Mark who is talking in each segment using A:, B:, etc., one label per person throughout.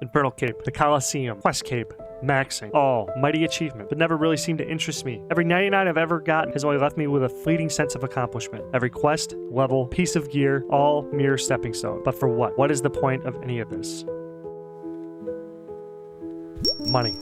A: Infernal Cape, the Colosseum, Quest Cape, maxing. All mighty achievement, but never really seemed to interest me. Every 99 I've ever gotten has only left me with a fleeting sense of accomplishment. Every quest, level, piece of gear, all mere stepping stone. But for what? What is the point of any of this? Money.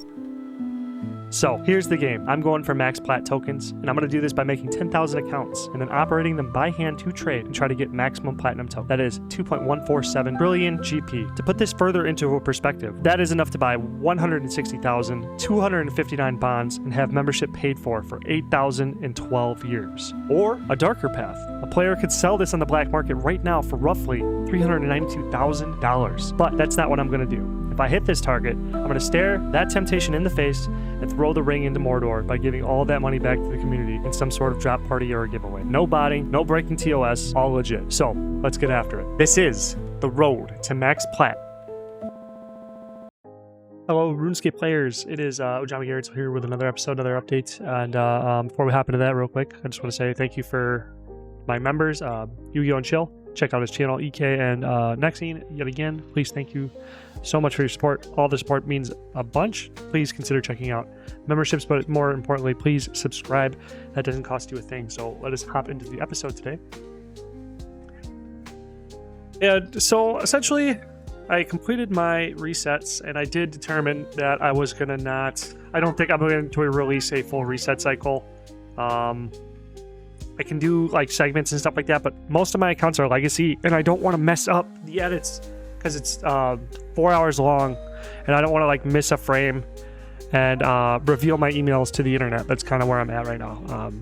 A: So here's the game. I'm going for max plat tokens, and I'm going to do this by making 10,000 accounts and then operating them by hand to trade and try to get maximum platinum token. That is 2.147 trillion GP. To put this further into a perspective, that is enough to buy 160,259 bonds and have membership paid for 8,012 years. Or a darker path. A player could sell this on the black market right now for roughly $392,000. But that's not what I'm going to do. If I hit this target, I'm going to stare that temptation in the face and throw the ring into Mordor by giving all of that money back to the community in some sort of drop party or a giveaway. No botting, no breaking TOS, all legit. So, let's get after it. This is the road to max plat. Hello, RuneScape players. It is Ojami Garrett here with another episode, another update. And before we hop into that real quick, I just want to say thank you for my members, Yu-Gi-Oh! And Chill. Check out his channel, EK and Nexine. Yet again, please thank you so much for your support. All the support means a bunch. Please consider checking out memberships, but more importantly, please subscribe. That doesn't cost you a thing. So let us hop into the episode today. And so essentially, I completed my resets, and I did determine that I was gonna I don't think I'm going to release a full reset cycle. I can do like segments and stuff like that, but most of my accounts are legacy, and I don't want to mess up the edits because it's 4 hours long, and I don't want to like miss a frame and reveal my emails to the internet. That's kind of where I'm at right now.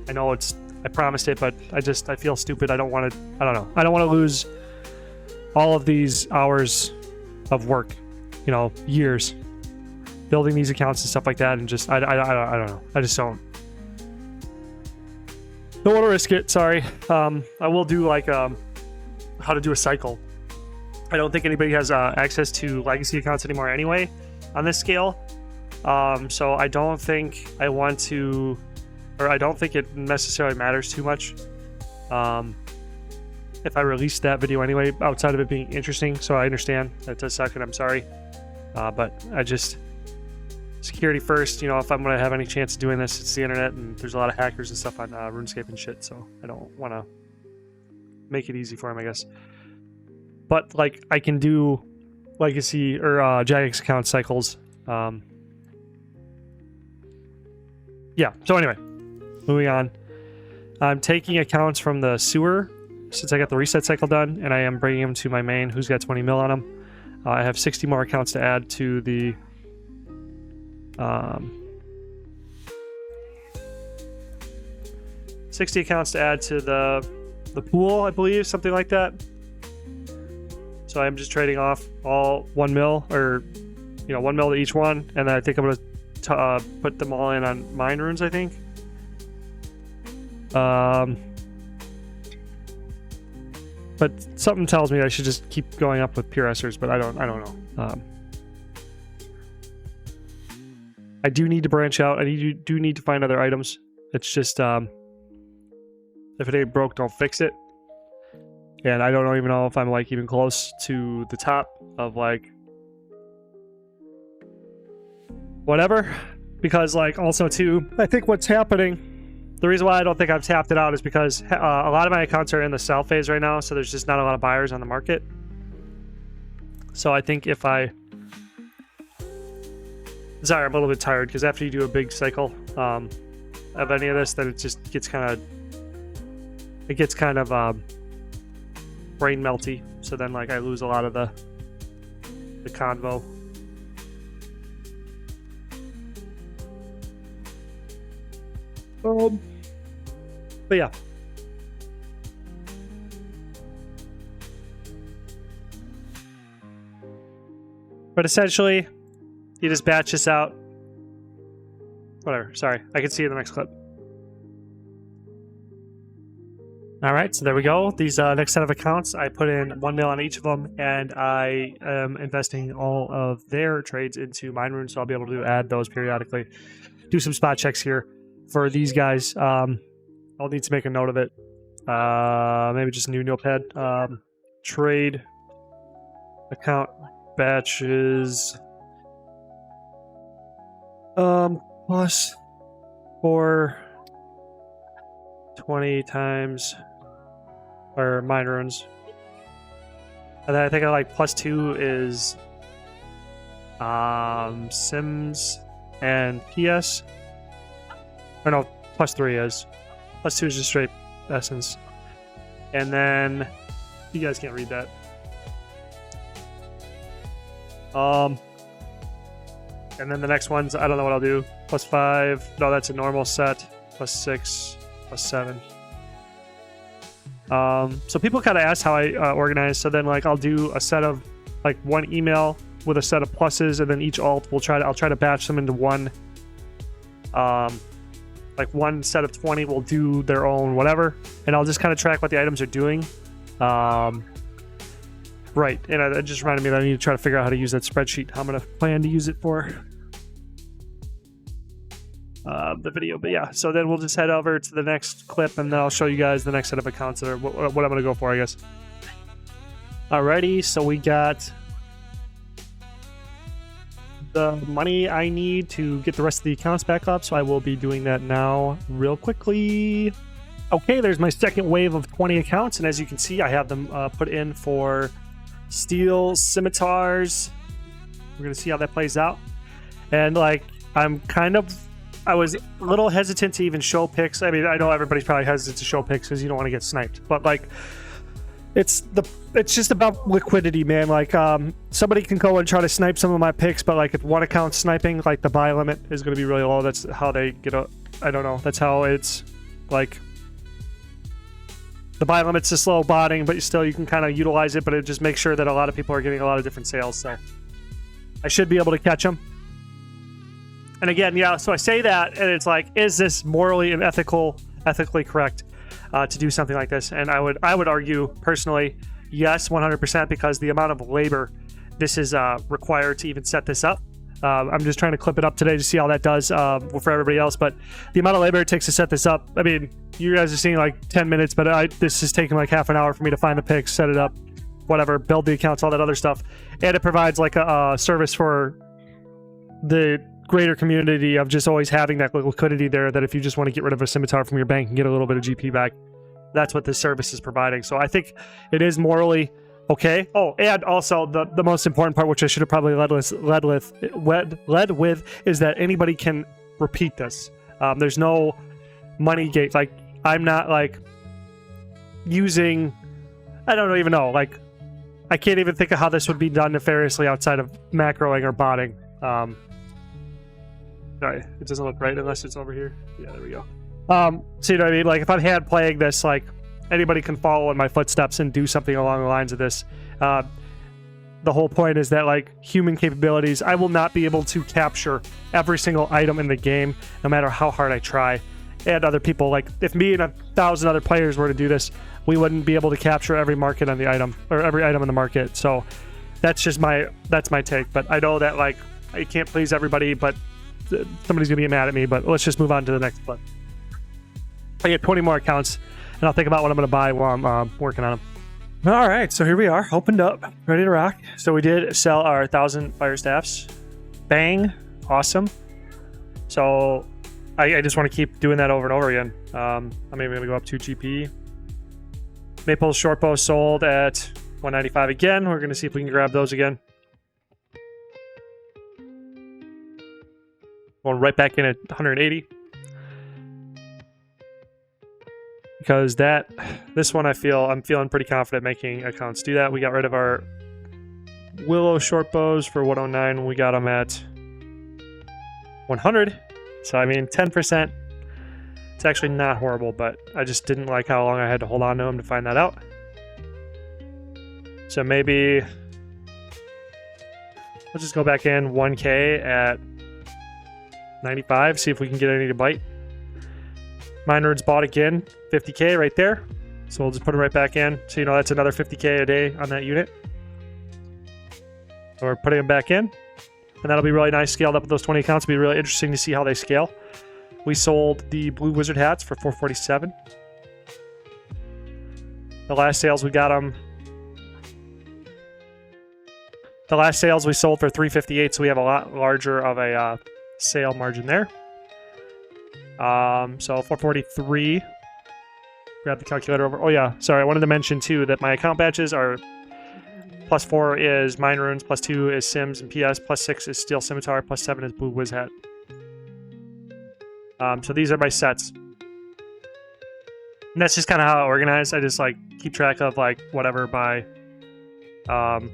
A: I know I promised it, but I feel stupid. I don't want to. I don't know. I don't want to lose all of these hours of work, years building these accounts and stuff like that, and just I don't know. I just don't want to risk it. Sorry. I will do like how to do a cycle. I don't think anybody has access to legacy accounts anymore anyway on this scale. So I don't think I want to, or I don't think it necessarily matters too much if I release that video anyway, outside of it being interesting. So I understand that does suck, and I'm sorry. But I just, security first, if I'm going to have any chance of doing this, it's the internet, and there's a lot of hackers and stuff on RuneScape and shit, so I don't want to make it easy for them, I guess. But, like, I can do legacy or Jagex account cycles. Yeah, so anyway, moving on. I'm taking accounts from the sewer, since I got the reset cycle done, and I am bringing them to my main, who's got 20 mil on them. I have 60 more accounts to add to the 60 accounts to add to the pool, I believe, something like that. So I'm just trading off all 1 mil, or 1 mil to each one, and then I think I'm gonna put them all in on mine runes, I think. But something tells me I should just keep going up with pure Essers, but I don't know. I do need to branch out. I do need to find other items. It's just, if it ain't broke, don't fix it. And I don't even know if I'm like even close to the top of like whatever. Because like also too, I think what's happening, the reason why I don't think I've tapped it out is because a lot of my accounts are in the sell phase right now. So there's just not a lot of buyers on the market. So I think if I... Sorry, I'm a little bit tired because after you do a big cycle of any of this, then it just gets kind of... It gets kind of brain melty. So then like I lose a lot of the convo. But yeah. But essentially, you just batch this out. Whatever, sorry. I can see you in the next clip. Alright, so there we go. These next set of accounts, I put in 1 mil on each of them, and I am investing all of their trades into mine runes, so I'll be able to add those periodically. Do some spot checks here for these guys. I'll need to make a note of it. Maybe just a new notepad. Trade account batches. Plus 4 20 times, or mine runs. And then I think I like plus 2 is Sims and PS. Or no, plus 3 is. Plus 2 is just straight essence. And then you guys can't read that. And then the next ones, I don't know what I'll do. Plus 5. No, that's a normal set. Plus 6. Plus 7. So people kind of ask how I organize. So then, like, I'll do a set of like one email with a set of pluses, and then each alt I'll try to batch them into one. Like one set of 20 will do their own whatever, and I'll just kind of track what the items are doing. Right, and it just reminded me that I need to try to figure out how to use that spreadsheet. How I'm gonna plan to use it for the video. But yeah, so then we'll just head over to the next clip, and then I'll show you guys the next set of accounts that are what I'm gonna go for, I guess. Alrighty, so we got the money I need to get the rest of the accounts back up, so I will be doing that now real quickly. Okay, there's my second wave of 20 accounts, and as you can see, I have them put in for steel scimitars. We're gonna see how that plays out. And like, I was a little hesitant to even show picks. I mean, I know everybody's probably hesitant to show picks because you don't want to get sniped, but like, it's just about liquidity, man. Like, somebody can go and try to snipe some of my picks, but like if one account's sniping, like the buy limit is going to be really low. That's how they get a, I don't know. That's how it's like, the buy limit's just slow botting, but still you can kind of utilize it, but it just makes sure that a lot of people are getting a lot of different sales. So I should be able to catch them. And again, yeah, so I say that, and it's like, is this morally and ethically correct to do something like this? And I would argue personally, yes, 100%, because the amount of labor this is required to even set this up. I'm just trying to clip it up today to see how that does for everybody else. But the amount of labor it takes to set this up, I mean, you guys are seeing like 10 minutes, but this is taking like half an hour for me to find the picks, set it up, whatever, build the accounts, all that other stuff. And it provides like a service for the greater community of just always having that liquidity there, that if you just want to get rid of a scimitar from your bank and get a little bit of GP back, that's what this service is providing. So I think it is morally okay. Oh, and also the most important part, which I should have probably led with, is that anybody can repeat this. There's no money gate. Like, I'm not like using, I don't even know. Like, I can't even think of how this would be done nefariously outside of macroing or botting. Sorry, it doesn't look right unless it's over here. Yeah, there we go. So you know what I mean? Like, if I'm hand playing this, like, anybody can follow in my footsteps and do something along the lines of this. The whole point is that, like, human capabilities, I will not be able to capture every single item in the game, no matter how hard I try. And other people, like, if me and 1,000 other players were to do this, we wouldn't be able to capture every market on the item, or every item in the market. So that's just that's my take. But I know that, like, I can't please everybody, but somebody's gonna be mad at me. But let's just move on to the next clip. I get 20 more accounts, and I'll think about what I'm gonna buy while I'm working on them. All right, so here we are, opened up, ready to rock. So we did sell our 1,000 fire staffs. Bang, awesome. So I just want to keep doing that over and over again. I'm even gonna go up 2 GP. Maple short bow sold at 195 again. We're gonna see if we can grab those again. Going right back in at 180. Because this one I'm feeling pretty confident making accounts do that. We got rid of our Willow short bows for 109. We got them at 100. So I mean, 10%. It's actually not horrible, but I just didn't like how long I had to hold on to them to find that out. So maybe let's just go back in 1K at 95. See if we can get any to bite. Miner's bought again, 50K right there. So we'll just put it right back in. So, you know, that's another 50K a day on that unit. So we're putting them back in. And that'll be really nice. Scaled up with those 20 accounts. It'll be really interesting to see how they scale. We sold the blue wizard hats for 447. The last sales we got them The last sales we sold for 358, so we have a lot larger of a sale margin there. So 443. Grab the calculator over. Oh yeah, sorry, I wanted to mention too that my account batches are +4 is Mine Runes, +2 is Sims and PS, +6 is Steel Scimitar, +7 is Blue Wiz Hat. So these are my sets. And that's just kind of how I organize. I just like keep track of like whatever by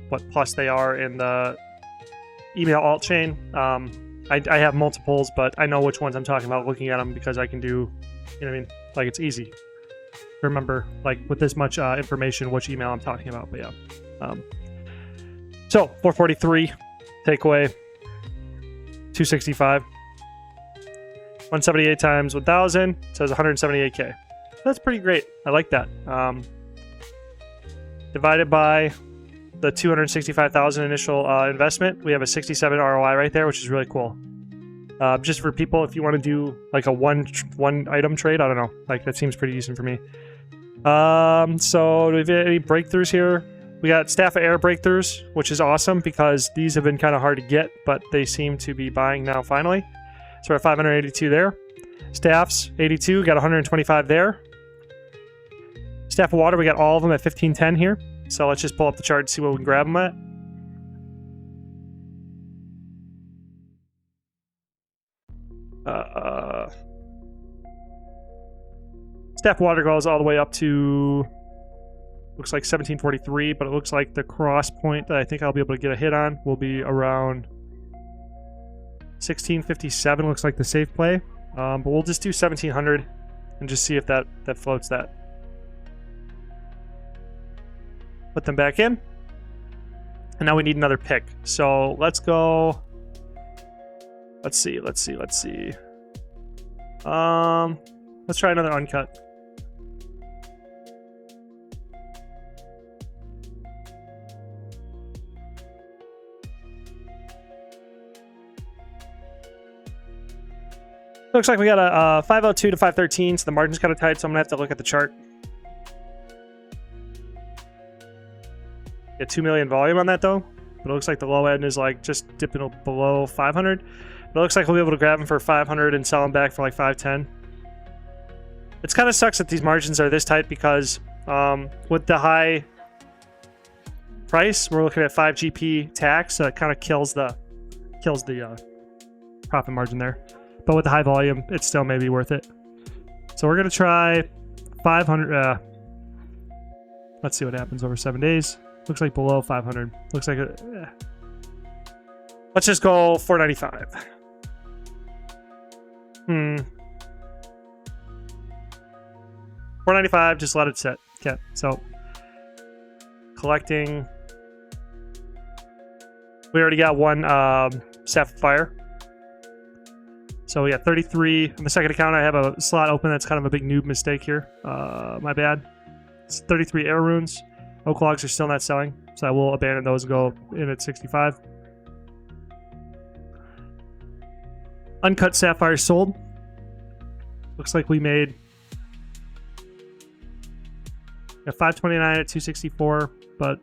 A: what plus they are in the email alt chain. I have multiples, but I know which ones I'm talking about looking at them because I can do, you know what I mean? Like it's easy to remember like with this much information which email I'm talking about, but yeah. So 443 takeaway 265 178 times 1000 says 178k. That's pretty great. I like that. Divided by the 265,000 initial investment, we have a 67 ROI right there, which is really cool. Just for people, if you want to do like a one item trade, I don't know, like that seems pretty decent for me. So do we have any breakthroughs here? We got Staff of Air breakthroughs, which is awesome because these have been kind of hard to get, but they seem to be buying now finally. So we're at 582 there. Staffs 82, got 125 there. Staff of Water, we got all of them at 1510 here. So let's just pull up the chart and see what we can grab them at. Staff of Water goes all the way up to, looks like 1743, but it looks like the cross point that I think I'll be able to get a hit on will be around 1657, looks like the safe play. But we'll just do 1700 and just see if that floats that. Put them back in. And now we need another pick. So let's go. Let's see. Let's try another uncut. Looks like we got a 502 to 513, so the margin's kind of tight, so I'm gonna have to look at the chart. Get 2 million volume on that though, but it looks like the low end is like just dipping below 500. But it looks like we'll be able to grab them for 500 and sell them back for like 510. It kind of sucks that these margins are this tight because with the high price, we're looking at 5 GP tax, so it kind of kills the profit margin there. But with the high volume, it still may be worth it. So we're going to try 500. Let's see what happens over 7 days. Looks like below 500. Looks like let's just go 495. 495, just let it sit. Okay, so collecting. We already got one Sapphire. So we got 33. On the second account, I have a slot open. That's kind of a big noob mistake here. My bad. It's 33 air runes. Oak logs are still not selling, so I will abandon those and go in at 65. Uncut sapphire sold. Looks like we made a 529 at 264, but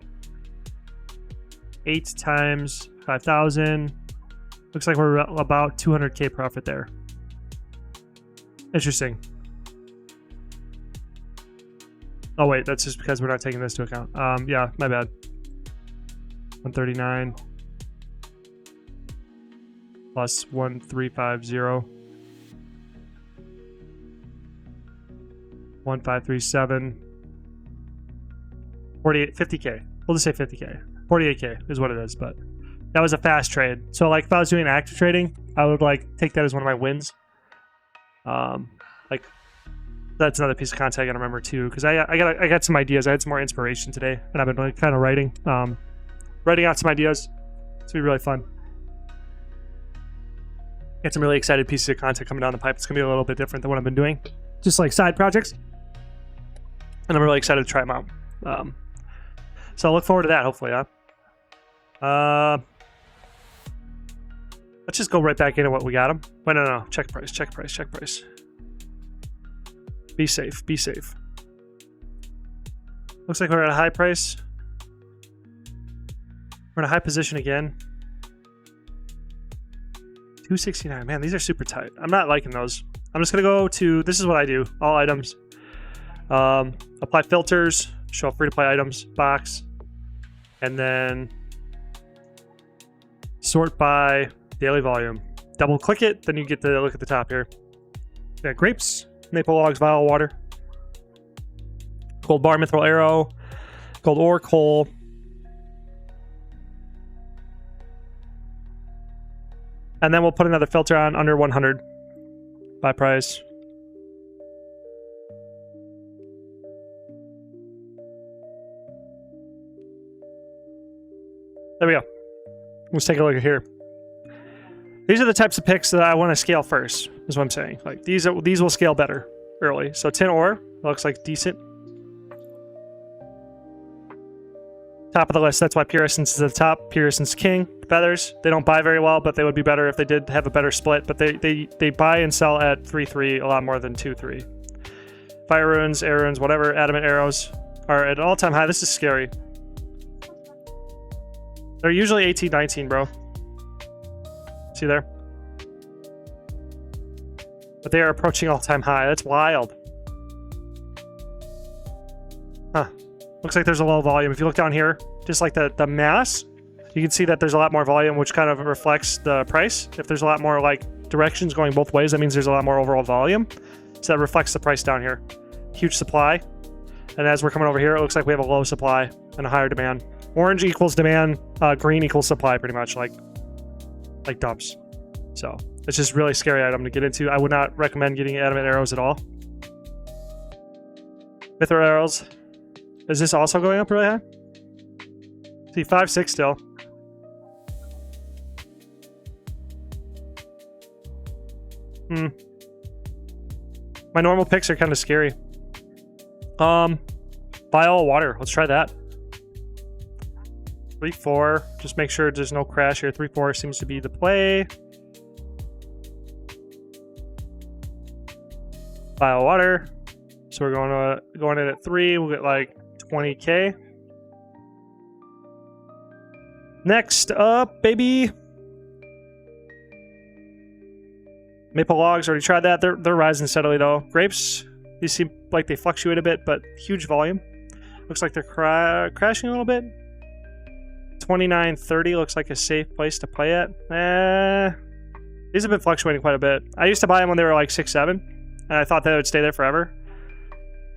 A: 8 times 5,000. Looks like we're about 200k profit there. Interesting. Oh wait, that's just because we're not taking this into account. Yeah, my bad. 139 plus 1350. 1537. 48, 50k. We'll just say 50k. 48k is what it is, but that was a fast trade. So like if I was doing active trading, I would like take that as one of my wins. Like that's another piece of content I gotta remember too, because I got some ideas. I had some more inspiration today, and I've been like kind of writing out some ideas. It's gonna be really fun. Got some really excited pieces of content coming down the pipe. It's gonna be a little bit different than what I've been doing, just like side projects, and I'm really excited to try them out. So I look forward to that. Hopefully, yeah. Let's just go right back into what we got them. Wait, no. Check price. Be safe. Looks like we're at a high price. We're We're in a high position again. 269. Man, these are super tight. I'm not liking those. I'm just gonna go to, this is what I do. All items. Apply filters, show free to play items, box, and then sort by daily volume. Double click it, then you get to look at the top here. Yeah, grapes, maple logs, vial water, gold bar, mithril arrow, gold ore, coal. And then we'll put another filter on under 100 by price. There we go. Let's take a look at here. These are the types of picks that I want to scale first, is what I'm saying. Like these will scale better early. So tin ore looks like decent. Top of the list. That's why Pure Essence is at the top. Pure Essence King. Feathers. They don't buy very well, but they would be better if they did have a better split. But they buy and sell at 3-3 a lot more than 2-3. Fire runes, air runes, whatever. Adamant arrows are at an all-time high. This is scary. They're usually 18, 19, bro. See there? But they are approaching all-time high. That's wild. Huh. Looks like there's a low volume. If you look down here, just like the mass, you can see that there's a lot more volume, which kind of reflects the price. If there's a lot more like directions going both ways, that means there's a lot more overall volume. So that reflects the price down here. Huge supply. And as we're coming over here, it looks like we have a low supply and a higher demand. Orange equals demand, green equals supply, pretty much, like dumps. So it's just really scary item to get into. I would not recommend getting adamant arrows at all. Mithril arrows. Is this also going up really high? See, 5-6 still. My normal picks are kind of scary. Vial water. Let's try that. 3-4. Just make sure there's no crash here. 3-4 seems to be the play. Vial water. So we're going in at 3. We'll get like 20k. Next up, baby. Maple logs, already tried that. They're rising steadily though. Grapes, these seem like they fluctuate a bit, but huge volume. Looks like they're crashing a little bit. 29.30 looks like a safe place to play at. These have been fluctuating quite a bit. I used to buy them when they were like 6-7, and I thought they would stay there forever.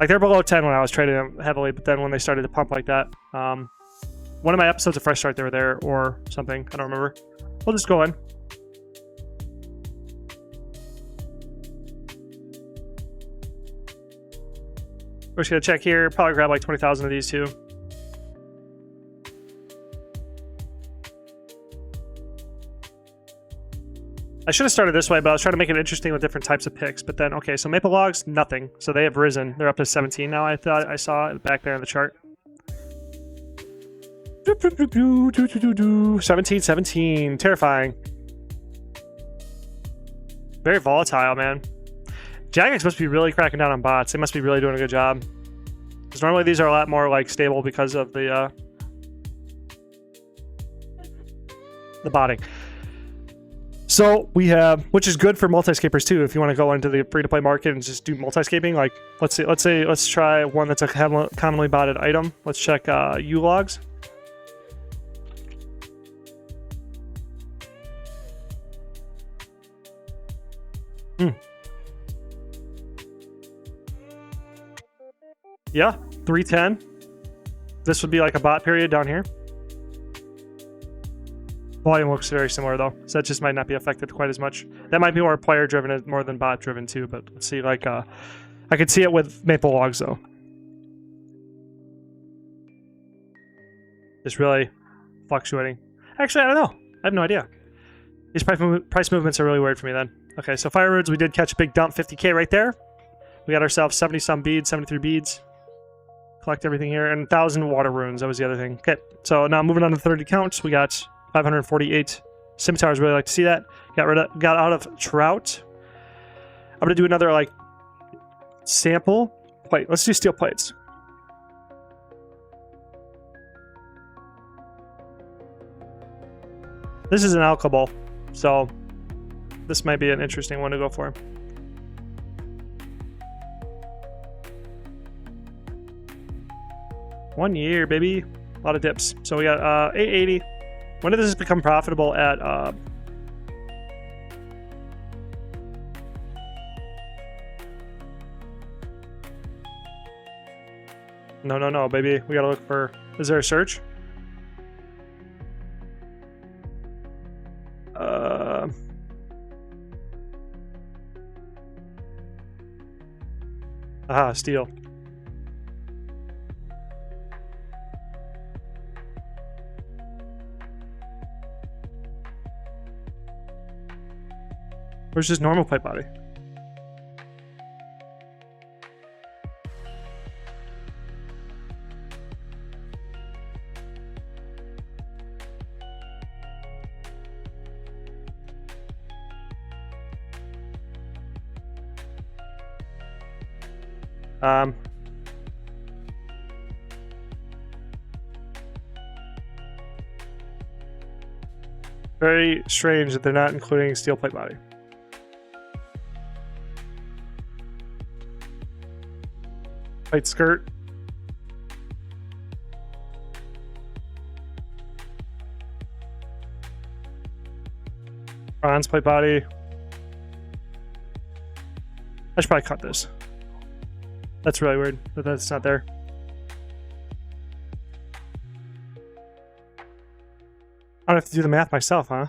A: Like they're below 10 when I was trading them heavily, but then when they started to pump like that, one of my episodes of Fresh Start, they were there or something. I don't remember. We'll just go in. We're just gonna check here. Probably grab like 20,000 of these too. I should have started this way, but I was trying to make it interesting with different types of picks. But then, okay, so maple logs, nothing. So they have risen. They're up to 17 now. I thought I saw it back there in the chart. 17. Terrifying. Very volatile, man. Jagex must be really cracking down on bots. They must be really doing a good job. Because normally these are a lot more like stable because of the botting. So we have, which is good for multiscapers too. If you want to go into the free-to-play market and just do multiscaping, like let's try one that's a commonly botted item. Let's check U logs. Yeah, 310. This would be like a bot period down here. Volume looks very similar though, so that just might not be affected quite as much. That might be more player driven more than bot driven too, but let's see, like I could see it with maple logs though. Just really fluctuating. Actually, I don't know. I have no idea. These price movements are really weird for me then. Okay, so fire runes, we did catch a big dump, 50k right there. We got ourselves 70 some beads, 73 beads. Collect everything here, and 1,000 water runes, that was the other thing. Okay, so now moving on to 30 counts, we got 548 scimitars. Really like to see that. Got out of trout. I'm gonna do another like sample plate. Let's do steel plates. This is an alcohol, so this might be an interesting one to go for. One year, baby. A lot of dips. So we got 880. When did this become profitable at No, baby. We gotta look for... Is there a search? Aha, steel. Where's just normal pipe body? Very strange that they're not including steel plate body. Plate skirt. Bronze plate body. I should probably cut this. That's really weird that that's not there. I don't have to do the math myself, huh?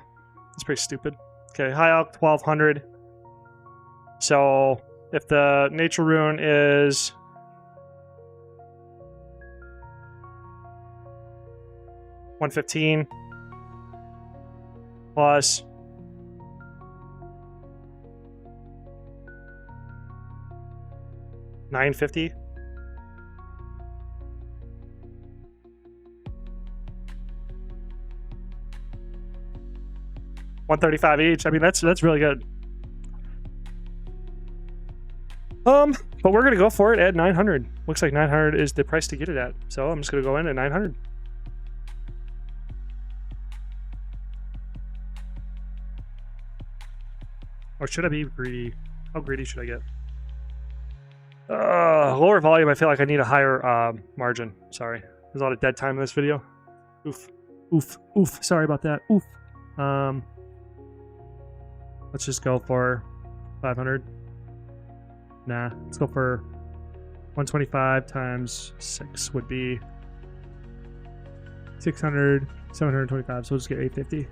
A: That's pretty stupid. Okay, high elk 1200. So if the nature rune is $115 plus $950. $135 each. I mean, that's really good. But we're gonna go for it at 900. Looks like 900 is the price to get it at. So I'm just gonna go in at 900. Or should I be greedy? How greedy should I get? Lower volume. I feel like I need a higher margin. Sorry, there's a lot of dead time in this video. Oof. Sorry about that. Oof. Let's just go for 500. Nah, let's go for 125 times 6 would be 600, 725. So we'll just get 850.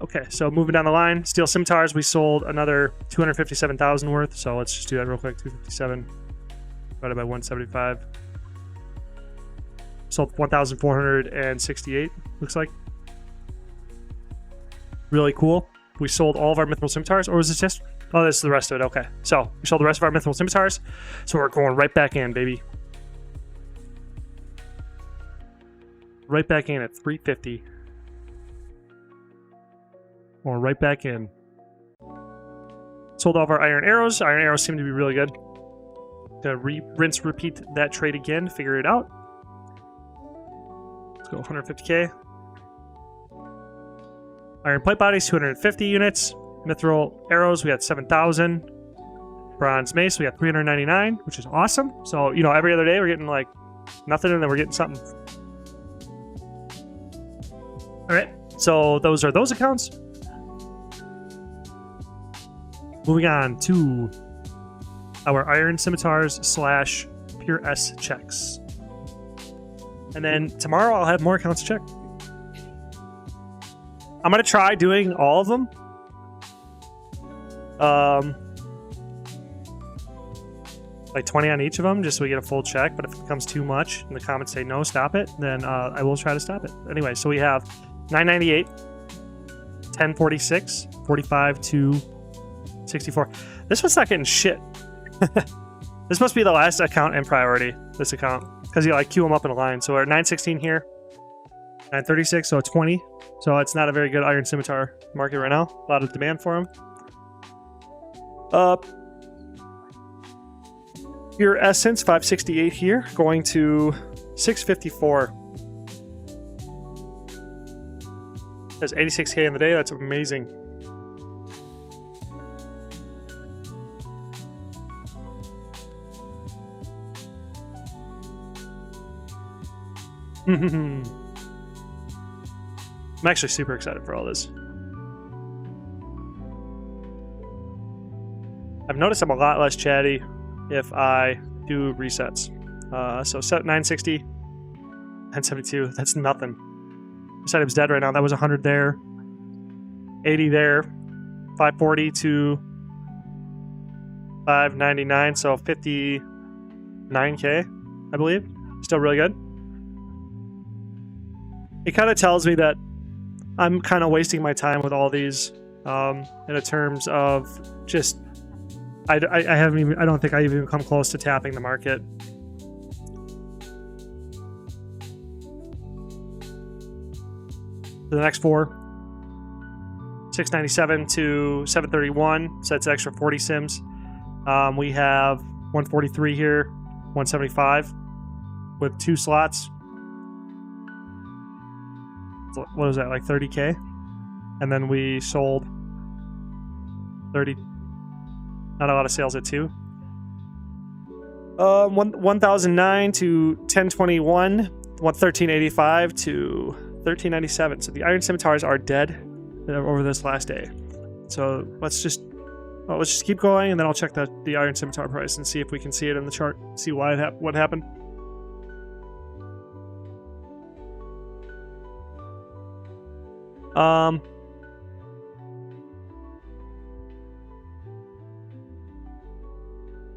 A: Okay, so moving down the line, steel scimitars, we sold another 257,000 worth. So let's just do that real quick. 257 divided by 175. Sold 1,468. Looks like. Really cool. We sold all of our mithril scimitars, or was this just? Oh, this is the rest of it. Okay, so we sold the rest of our mithril scimitars. So we're going right back in, baby. Right back in at 350. Going right back in. Sold all of our iron arrows. Iron arrows seem to be really good. Gonna rinse, repeat that trade again. Figure it out. Let's go 150k. Iron plate bodies, 250 units. Mithril arrows, we got 7,000. Bronze mace, we got 399, which is awesome. So, you know, every other day we're getting like nothing and then we're getting something. All right, so those are those accounts. Moving on to our iron scimitars / pure S checks. And then tomorrow I'll have more accounts to check. I'm going to try doing all of them. Like 20 on each of them, just so we get a full check. But if it becomes too much and the comments say no, stop it, then I will try to stop it. Anyway, so we have 998, 1046, 45 to 64. This one's not getting shit. This must be the last account in priority, this account, because you like queue them up in a line. So we're at 916 here, 936, so 20. So it's not a very good iron scimitar market right now. A lot of demand for them. Your essence 568 here, going to 654. There's 86K in the day. That's amazing. I'm actually super excited for all this. I've noticed I'm a lot less chatty if I do resets. So set 960, 1072, that's nothing. This item's dead right now. That was 100 there, 80 there, 540 to 599, so 59K, I believe. Still really good. It kind of tells me that I'm kind of wasting my time with all these in terms of just I haven't even, I don't think I even come close to tapping the market. The next four, 697 to 731, so that's an extra 40 sims. We have 143 here, 175 with 2 slots. What was that, like 30K? And then we sold 30. Not a lot of sales at 2. 1009 to 1021, 1385 to 1397. So the iron scimitars are dead over this last day. So let's just keep going, and then I'll check the iron scimitar price and see if we can see it in the chart. See what happened. Um.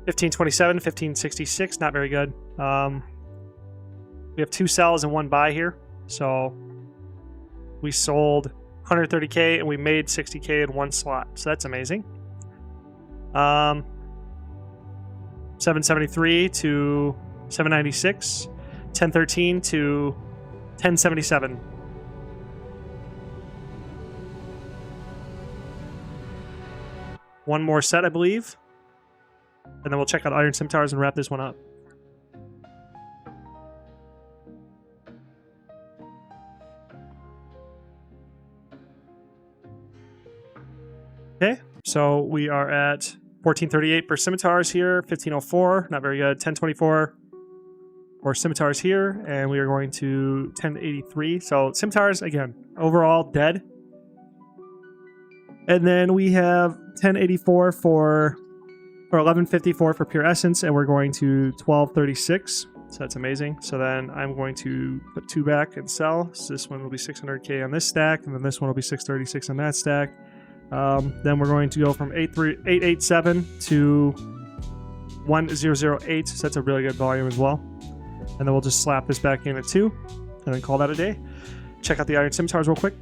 A: 1527, 1566, not very good. We have 2 sells and 1 buy here. So we sold 130K and we made 60K in 1 slot. So that's amazing. 773 to 796, 1013 to 1077. One more set, I believe. And then we'll check out iron scimitars and wrap this one up. Okay, so we are at 1438 for scimitars here, 1504, not very good, 1024 for scimitars here, and we are going to 1083. So scimitars, again, overall dead. And then we have 1084 or 1154 for pure essence, and we're going to 1236. So that's amazing. So then I'm going to put 2 back and sell. So this one will be 600K on this stack, and then this one will be 636 on that stack. Then we're going to go from 887 to 1008. So that's a really good volume as well. And then we'll just slap this back in at 2 and then call that a day. Check out the iron scimitars real quick.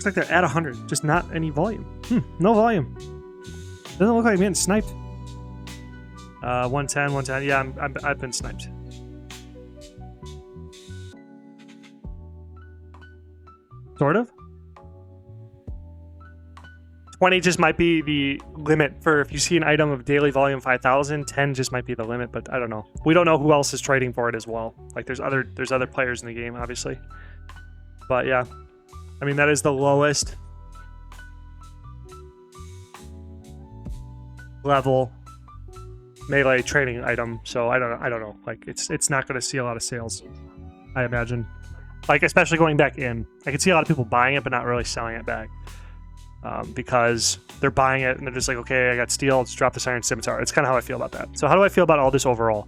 A: Looks like they're at 100, just not any volume. No volume. Doesn't look like I'm getting sniped. 110, 110. Yeah, I've been sniped. Sort of. 20 just might be the limit for if you see an item of daily volume 5,000. 10 just might be the limit, but I don't know. We don't know who else is trading for it as well. Like there's other players in the game, obviously. But yeah. I mean, that is the lowest level melee trading item, so I don't know. Like it's not going to see a lot of sales, I imagine. Like especially going back in, I can see a lot of people buying it, but not really selling it back because they're buying it and they're just like, okay, I got steel, let's drop this iron scimitar. It's kind of how I feel about that. So how do I feel about all this overall?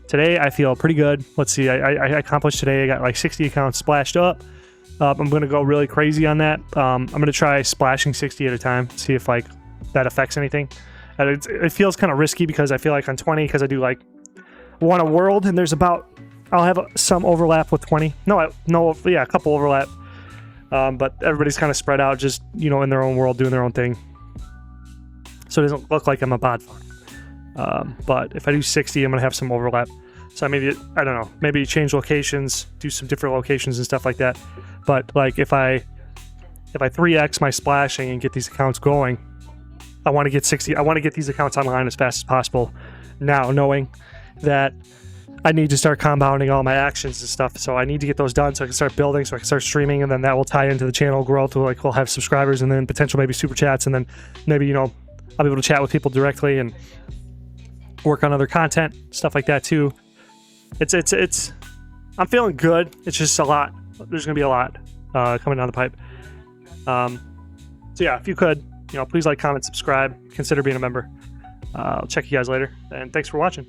A: Today I feel pretty good. Let's see, I accomplished today. I got like 60 accounts splashed up. I'm going to go really crazy on that. I'm going to try splashing 60 at a time, see if like that affects anything. And it feels kind of risky because I feel like on 20, because I do like one a world, and there's about, I'll have some overlap with 20. A couple overlap. But everybody's kind of spread out, just, you know, in their own world, doing their own thing. So it doesn't look like I'm a bot farm. But if I do 60, I'm going to have some overlap. So maybe, I don't know, maybe change locations, do some different locations and stuff like that. But like if I 3x my splashing and get these accounts going, I want to get 60. I want to get these accounts online as fast as possible. Now, knowing that I need to start compounding all my actions and stuff. So I need to get those done so I can start building, so I can start streaming, and then that will tie into the channel growth. Like we'll have subscribers and then potential maybe super chats, and then maybe, you know, I'll be able to chat with people directly and work on other content, stuff like that too. It's I'm feeling good. It's just a lot. There's gonna be a lot coming down the pipe. So yeah, if you could, you know, please like, comment, subscribe, consider being a member. I'll check you guys later, and thanks for watching.